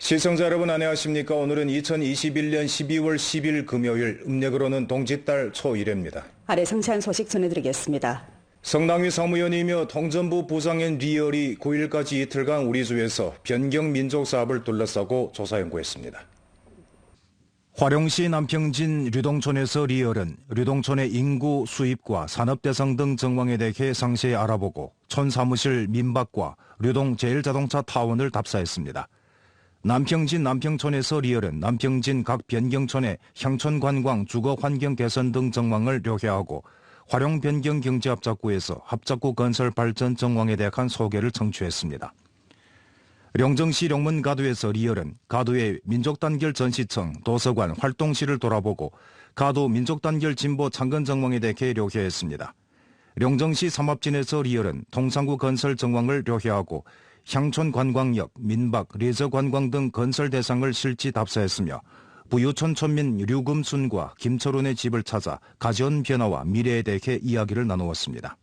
시청자 여러분 안녕하십니까? 오늘은 2021년 12월 10일 금요일, 음력으로는 동짓달 초1회입니다. 아래 상세한 소식 전해드리겠습니다. 성당위 사무위원이며 통전부 부장인 리얼이 9일까지 이틀간 우리주에서 변경 민족 사업을 둘러싸고 조사 연구했습니다. 화룡시 남평진 류동촌에서 리얼은 류동촌의 인구, 수입과 산업대상 등 정황에 대해 상세히 알아보고 촌 사무실 민박과 류동 제일자동차 타운을 답사했습니다. 남평진 남평촌에서 리얼은 남평진 각 변경촌의 향촌 관광, 주거 환경 개선 등 정황을 료해하고 화룡 변경 경제합작구에서 합작구 건설 발전 정황에 대한 소개를 청취했습니다. 령정시 령문 가두에서 리얼은 가두의 민족단결 전시청, 도서관, 활동실을 돌아보고 가두 민족단결 진보 창건 정황에 대해 료해했습니다. 령정시 삼합진에서 리얼은 통상구 건설 정황을 료해하고 향촌 관광역, 민박, 레저 관광 등 건설 대상을 실지 답사했으며 부유촌 촌민 류금순과 김철훈의 집을 찾아 가전 변화와 미래에 대해 이야기를 나누었습니다.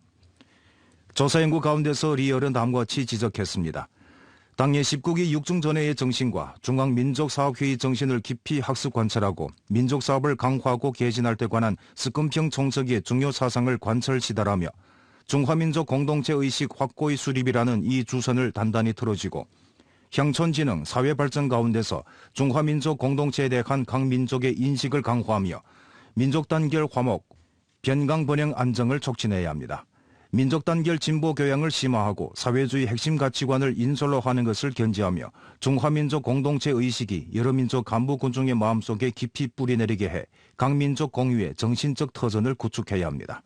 조사 연구 가운데서 리얼은 다음과 같이 지적했습니다. 당의 19기 육중전회의 정신과 중앙민족사업회의 정신을 깊이 학습 관찰하고 민족사업을 강화하고 개진할 때 관한 스금평 총석의 중요 사상을 관철 시달하며 중화민족 공동체 의식 확고의 수립이라는 이 주선을 단단히 틀어쥐고 향촌진흥 사회발전 가운데서 중화민족 공동체에 대한 각 민족의 인식을 강화하며 민족단결 화목, 변강번영 안정을 촉진해야 합니다. 민족단결 진보 교양을 심화하고 사회주의 핵심 가치관을 인솔로하는 것을 견지하며 중화민족 공동체 의식이 여러 민족 간부 군중의 마음속에 깊이 뿌리내리게 해 각 민족 공유의 정신적 터전을 구축해야 합니다.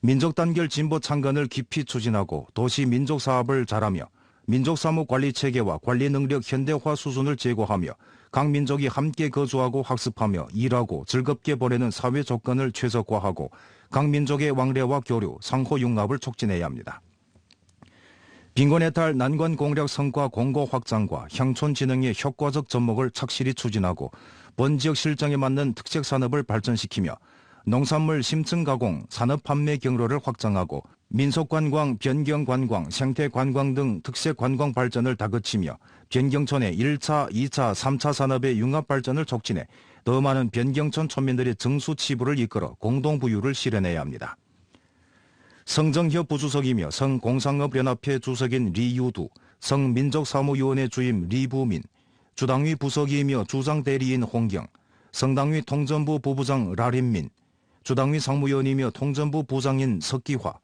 민족단결 진보 창건을 깊이 추진하고 도시 민족사업을 잘하며 민족사무관리체계와 관리능력 현대화 수준을 제고하며 각 민족이 함께 거주하고 학습하며 일하고 즐겁게 보내는 사회 조건을 최적화하고 각 민족의 왕래와 교류, 상호융합을 촉진해야 합니다. 빈곤해탈 난관 공략 성과 공고 확장과 향촌 진흥의 효과적 접목을 착실히 추진하고 본지역 실정에 맞는 특색 산업을 발전시키며 농산물 심층 가공, 산업 판매 경로를 확장하고 민속관광, 변경관광, 생태관광 등 특색 관광 발전을 다그치며 변경촌의 1차, 2차, 3차 산업의 융합 발전을 촉진해 더 많은 변경촌 촌민들의 정수 치부를 이끌어 공동부유를 실현해야 합니다. 성정협 부주석이며 성공상업연합회 주석인 리유두, 성민족사무위원회 주임 리부민, 주당위 부석이며 주장대리인 홍경, 성당위 통전부 부부장 라린민, 주당위 상무위원이며 통전부 부장인 석기화,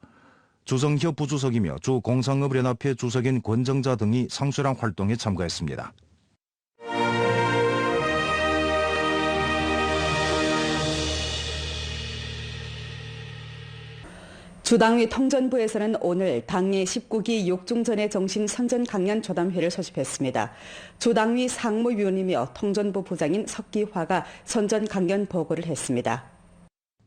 주성협 부주석이며 주공상업연합회 주석인 권정자 등이 상수랑 활동에 참가했습니다. 주당위 통전부에서는 오늘 당의 19기 육중전의 정신 선전 강연 조담회를 소집했습니다. 주당위 상무위원이며 통전부 부장인 석기화가 선전 강연 보고를 했습니다.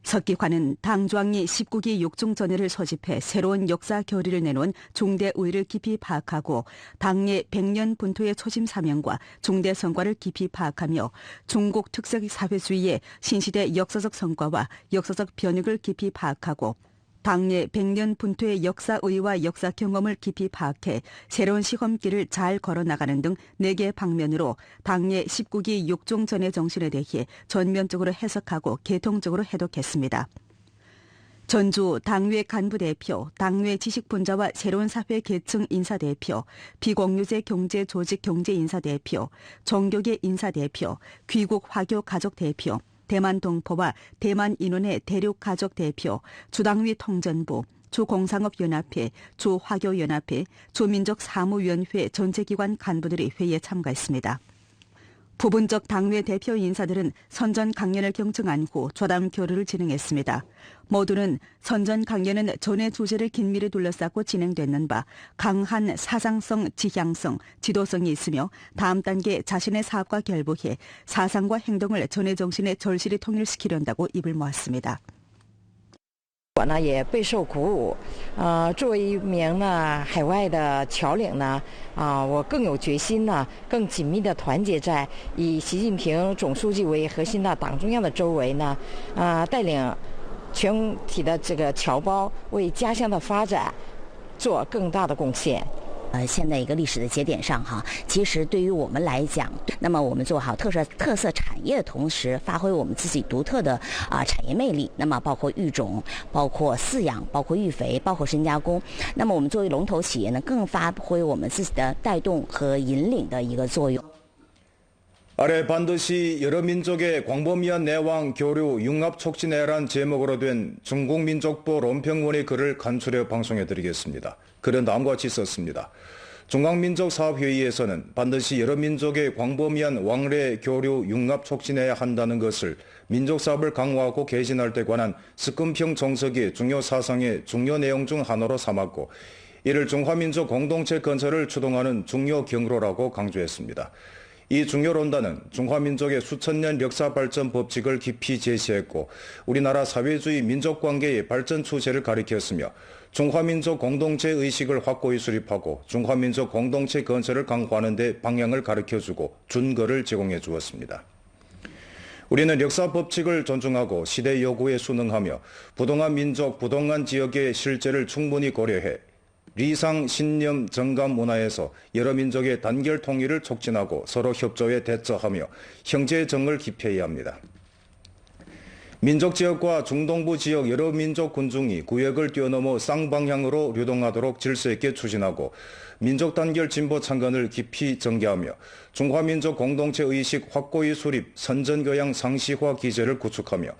석기화는 당중앙위 19기 육중전회를 소집해 새로운 역사 교리를 내놓은 중대 의의를 깊이 파악하고 당의 100년 분토의 초심 사명과 중대 성과를 깊이 파악하며 중국 특색 사회주의의 신시대 역사적 성과와 역사적 변혁을 깊이 파악하고 당의 100년 분토의 역사의와 역사 경험을 깊이 파악해 새로운 시험길을 잘 걸어나가는 등 4개 방면으로 당의 19기 육중전의 정신에 대해 전면적으로 해석하고 개통적으로 해독했습니다. 전주 당외 간부대표, 당외 지식분자와 새로운 사회 계층 인사대표, 비공유제 경제조직 경제인사대표, 종교계 인사대표, 귀국 화교 가족대표, 대만 동포와 대만 인원의 대륙 가족 대표, 주당위 통전부, 주공상업연합회, 주화교연합회, 주민족사무위원회 전체기관 간부들이 회의에 참가했습니다. 부분적 당외 대표 인사들은 선전 강연을 경청한 후 조담 교류를 진행했습니다. 모두는 선전 강연은 전의 주제를 긴밀히 둘러싸고 진행되는 바 강한 사상성, 지향성, 지도성이 있으며 다음 단계 자신의 사업과 결부해 사상과 행동을 전의 정신에 절실히 통일시키려한다고 입을 모았습니다. 我呢也备受鼓舞，作为一名呢海外的侨领呢，我更有决心呢，更紧密的团结在以习近平总书记为核心的党中央的周围呢，带领全体的这个侨胞为家乡的发展做更大的贡献。现在一个历史的节点上哈，其实对于我们来讲，那么我们做好特色产业的同时，发挥我们自己独特的产业魅力，那么包括育种、包括饲养、包括育肥、包括深加工，那么我们作为龙头企业呢，更发挥我们自己的带动和引领的一个作用。 아래 반드시 여러 민족의 광범위한 내왕 교류 융합 촉진해란 제목으로 된 중국민족보 론평원의 글을 간추려 방송해 드리겠습니다. 글은 다음과 같이 썼습니다. 중앙민족사업회의에서는 반드시 여러 민족의 광범위한 왕래 교류 융합 촉진해야 한다는 것을 민족사업을 강화하고 개진할 때 관한 스금평 정석의 중요 사상의 중요 내용 중 하나로 삼았고 이를 중화민족 공동체 건설을 추동하는 중요 경로라고 강조했습니다. 이 중요론단은 중화민족의 수천 년 역사 발전 법칙을 깊이 제시했고 우리나라 사회주의 민족관계의 발전 추세를 가리켰으며 중화민족 공동체 의식을 확고히 수립하고 중화민족 공동체 건설을 강화하는 데 방향을 가르쳐주고 준거를 제공해 주었습니다. 우리는 역사 법칙을 존중하고 시대 요구에 순응하며 부동한 민족, 부동한 지역의 실제를 충분히 고려해 리상, 신념, 정감 문화에서 여러 민족의 단결 통일을 촉진하고 서로 협조에 대처하며 형제정을 기피해야 합니다. 민족 지역과 중동부 지역 여러 민족 군중이 구역을 뛰어넘어 쌍방향으로 유동하도록 질서 있게 추진하고 민족 단결 진보 창건을 깊이 전개하며 중화민족 공동체 의식 확고히 수립, 선전교양 상시화 기제를 구축하며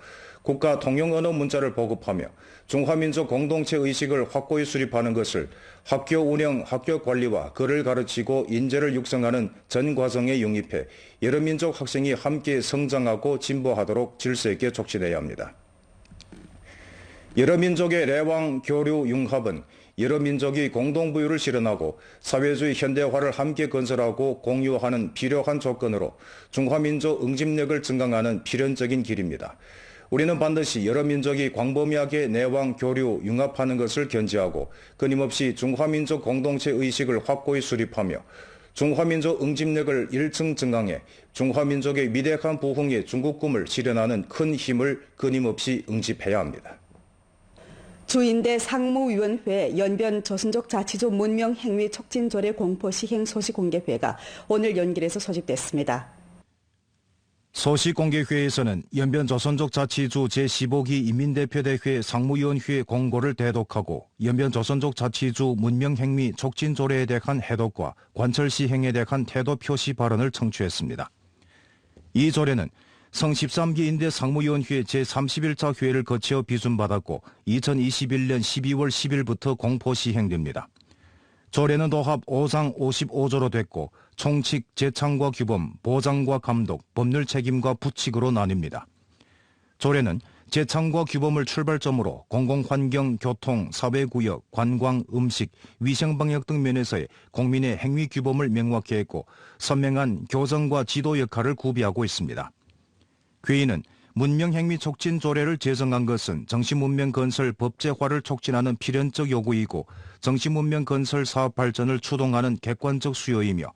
국가 통용 언어 문자를 보급하며 중화민족 공동체 의식을 확고히 수립하는 것을 학교 운영, 학교 관리와 글을 가르치고 인재를 육성하는 전 과정에 영입해 여러 민족 학생이 함께 성장하고 진보하도록 질서 있게 촉진해야 합니다. 여러 민족의 내왕 교류 융합은 여러 민족이 공동부유를 실현하고 사회주의 현대화를 함께 건설하고 공유하는 필요한 조건으로 중화민족 응집력을 증강하는 필연적인 길입니다. 우리는 반드시 여러 민족이 광범위하게 내왕 교류 융합하는 것을 견지하고 끊임없이 중화민족 공동체 의식을 확고히 수립하며 중화민족 응집력을 일층 증강해 중화민족의 위대한 부흥의 중국 꿈을 실현하는 큰 힘을 끊임없이 응집해야 합니다. 주인대 상무위원회 연변 조선족 자치주 문명 행위 촉진 조례 공포 시행 소식 공개회가 오늘 연길에서 소집됐습니다. 소식공개회에서는 연변 조선족 자치주 제15기 인민대표대회 상무위원회 공고를 대독하고 연변 조선족 자치주 문명행위 촉진조례에 대한 해독과 관철 시행에 대한 태도 표시 발언을 청취했습니다. 이 조례는 성 13기 인대 상무위원회 제31차 회의를 거쳐 비준받았고 2021년 12월 10일부터 공포 시행됩니다. 조례는 도합 5상 55조로 됐고 총칙, 재창과 규범, 보장과 감독, 법률 책임과 부칙으로 나뉩니다. 조례는 재창과 규범을 출발점으로 공공환경, 교통, 사회구역, 관광, 음식, 위생방역 등 면에서의 국민의 행위 규범을 명확히 했고 선명한 교정과 지도 역할을 구비하고 있습니다. 회의는 문명행위 촉진 조례를 제정한 것은 정신문명 건설 법제화를 촉진하는 필연적 요구이고 정신문명 건설 사업 발전을 추동하는 객관적 수요이며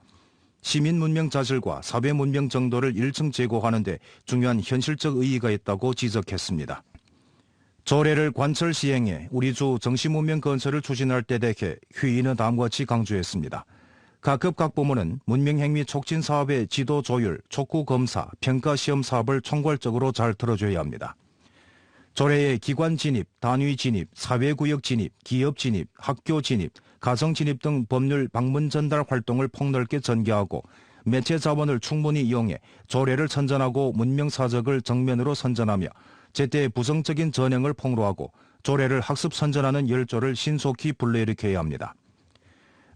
시민문명 자질과 사회문명 정도를 일층 제고하는 데 중요한 현실적 의의가 있다고 지적했습니다. 조례를 관철 시행해 우리 주 정신문명 건설을 추진할 때 대해 회의는 다음과 같이 강조했습니다. 각급 각 부문은 문명행위 촉진 사업의 지도 조율, 촉구 검사, 평가 시험 사업을 총괄적으로 잘 들어줘야 합니다. 조례의 기관 진입, 단위 진입, 사회구역 진입, 기업 진입, 학교 진입, 가정 진입 등 법률 방문 전달 활동을 폭넓게 전개하고 매체 자원을 충분히 이용해 조례를 선전하고 문명사적을 정면으로 선전하며 제때 부정적인 전형을 폭로하고 조례를 학습 선전하는 열조를 신속히 불러일으켜야 합니다.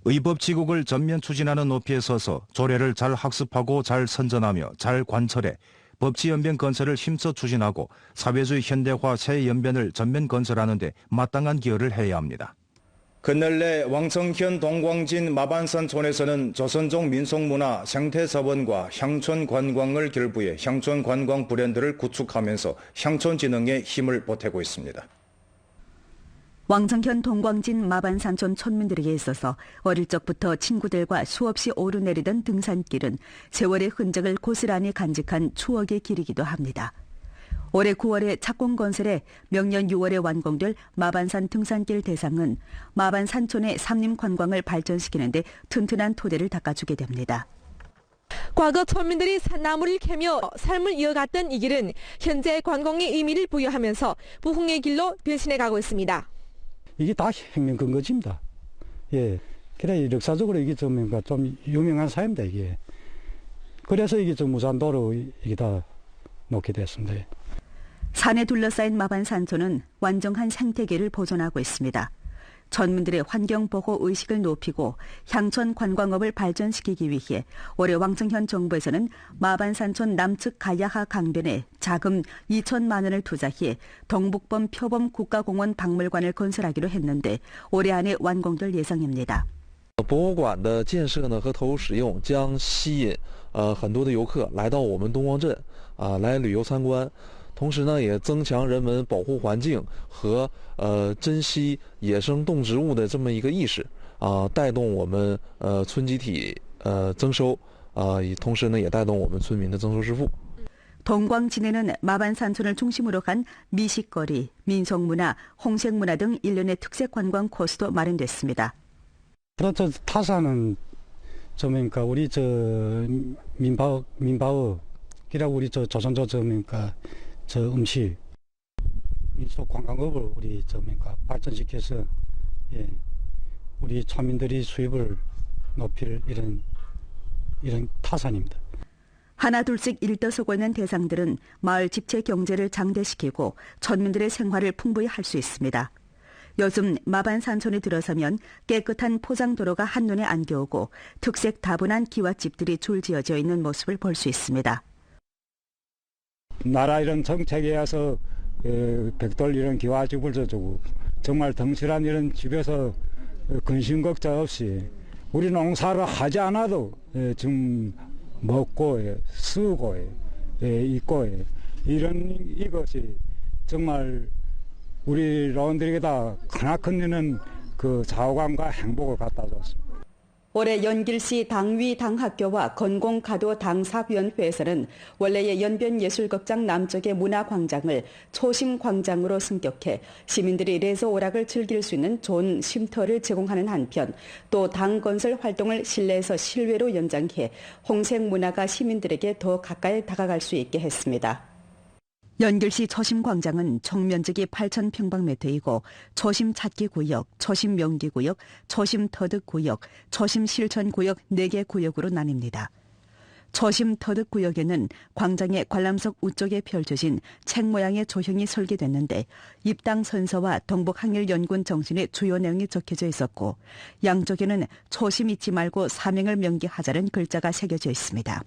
의법치국을 전면 추진하는 높이에 서서 조례를 잘 학습하고 잘 선전하며 잘 관철해 법치연변 건설을 힘써 추진하고 사회주의 현대화 새 연변을 전면 건설하는 데 마땅한 기여를 해야 합니다. 근래 왕성현 동광진 마반산촌에서는 조선족 민속문화 생태자원과 향촌 관광을 결부해 향촌 관광 브랜드를 구축하면서 향촌 진흥에 힘을 보태고 있습니다. 왕성현 동광진 마반산촌 촌민들에게 있어서 어릴 적부터 친구들과 수없이 오르내리던 등산길은 세월의 흔적을 고스란히 간직한 추억의 길이기도 합니다. 올해 9월에 착공건설해 명년 6월에 완공될 마반산 등산길 대상은 마반 산촌의 산림 관광을 발전시키는 데 튼튼한 토대를 닦아주게 됩니다. 과거 천민들이 산나무를 캐며 삶을 이어갔던 이 길은 현재 관광의 의미를 부여하면서 부흥의 길로 변신해가고 있습니다. 이게 다 혁명 근거지입니다. 예, 그래 역사적으로 이게 좀 유명한 사입니다 이게. 그래서 이게 좀 무산도로 이게 다 놓게 됐습니다. 산에 둘러싸인 마반 산촌은 완전한 생태계를 보존하고 있습니다. 전민들의 환경보호 의식을 높이고 향촌 관광업을 발전시키기 위해 올해 왕청현 정부에서는 마반산촌 남측 가야하 강변에 자금 2천만 원을 투자해 동북범 표범 국가공원 박물관을 건설하기로 했는데 올해 안에 완공될 예정입니다. 博物馆的建设呢和投入使用将吸引很多的游客来到我们东光镇来旅游参观。同时呢，也增强人们保护环境和珍惜野生动植物的这么一个意识带动我们村集体增收同时呢，也带动我们村民的增收致富。 동광진에는 마반산촌을 중심으로 간 미식거리, 민속문화, 홍색문화 등 일련의 특색 관광 코스도 마련됐습니다. 저 타사는 그러니까 우리 저 민바업이라고 우리 저 조선조 그러니까 저 음식 민속 관광업을 우리 그러니까 발전시켜서 예, 우리村민들이 수입을 높일 이런 타산입니다. 하나둘씩 일떠서고 있는 대상들은 마을 집체 경제를 장대시키고村민들의 생활을 풍부히 할 수 있습니다. 요즘 마반산촌에 들어서면 깨끗한 포장도로가 한눈에 안겨오고 특색 다분한 기와집들이 줄지어져 있는 모습을 볼 수 있습니다. 나라 이런 정책에 와서 백돌 이런 기와집을 줘주고 정말 덩실한 이런 집에서 근심 걱정 없이 우리 농사를 하지 않아도 좀 먹고 쓰고 입고 이런 이것이 정말 우리 라운드에게 다 크나큰 그 자오감과 행복을 갖다 줬습니다. 올해 연길시 당위 당학교와 건공가도 당사위원회에서는 원래의 연변예술극장 남쪽의 문화광장을 초심광장으로 승격해 시민들이 레저 오락을 즐길 수 있는 좋은 쉼터를 제공하는 한편 또 당 건설 활동을 실내에서 실외로 연장해 홍색 문화가 시민들에게 더 가까이 다가갈 수 있게 했습니다. 연길시 초심광장은 총 면적이 8,000평방미터이고 초심찾기구역, 초심명기구역, 초심터득구역, 초심실천구역 4개 구역으로 나뉩니다. 초심터득구역에는 광장의 관람석 우쪽에 펼쳐진 책 모양의 조형이 설계됐는데 입당 선서와 동북항일연군 정신의 주요 내용이 적혀져 있었고 양쪽에는 초심 잊지 말고 사명을 명기하자는 글자가 새겨져 있습니다.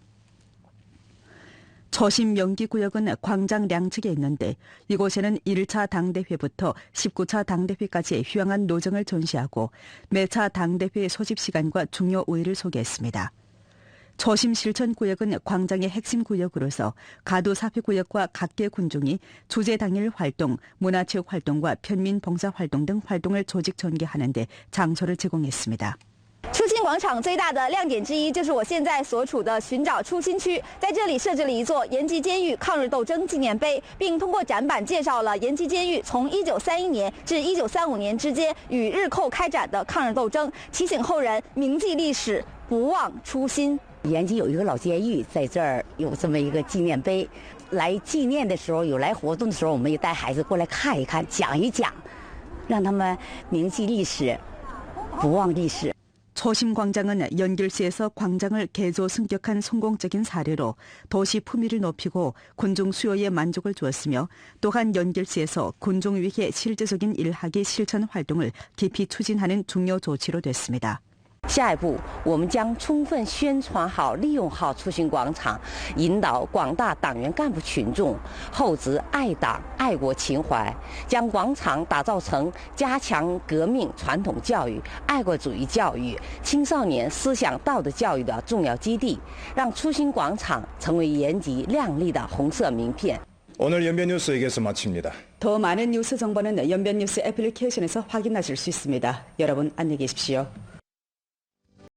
초심 명기구역은 광장 양측에 있는데 이곳에는 1차 당대회부터 19차 당대회까지의 휴양한 노정을 전시하고 매차 당대회 소집 시간과 중요 우위를 소개했습니다. 초심 실천구역은 광장의 핵심 구역으로서 가도사회구역과 각계 군중이 주제 당일 활동, 문화체육 활동과 편민 봉사 활동 등 활동을 조직 전개하는 데 장소를 제공했습니다. 初心广场最大的亮点之一就是我现在所处的寻找初心区，在这里设置了一座延吉监狱抗日斗争纪念碑，并通过展板介绍了延吉监狱从1931年至1935年之间与日寇开展的抗日斗争，提醒后人铭记历史，不忘初心。延吉有一个老监狱，在这儿有这么一个纪念碑，来纪念的时候，有来活动的时候，我们也带孩子过来看一看，讲一讲，让他们铭记历史，不忘历史。 초심광장은 연길시에서 광장을 개조 승격한 성공적인 사례로 도시 품위를 높이고 군중 수요에 만족을 주었으며 또한 연길시에서 군중 위해 실제적인 일하기 실천 활동을 깊이 추진하는 중요 조치로 됐습니다. 下一步，我们将充分宣传好、利用好初心广场，引导广大党员干部群众厚植爱党爱国情怀，将广场打造成加强革命传统教育、爱国主义教育、青少年思想道德教育的重要基地，让初心广场成为延吉亮丽的红色名片。 오늘 연변뉴스 여기서 마칩니다. 더 많은 뉴스 정보는 연변뉴스 애플리케이션에서 확인하실 수 있습니다. 여러분 안녕히 계십시오.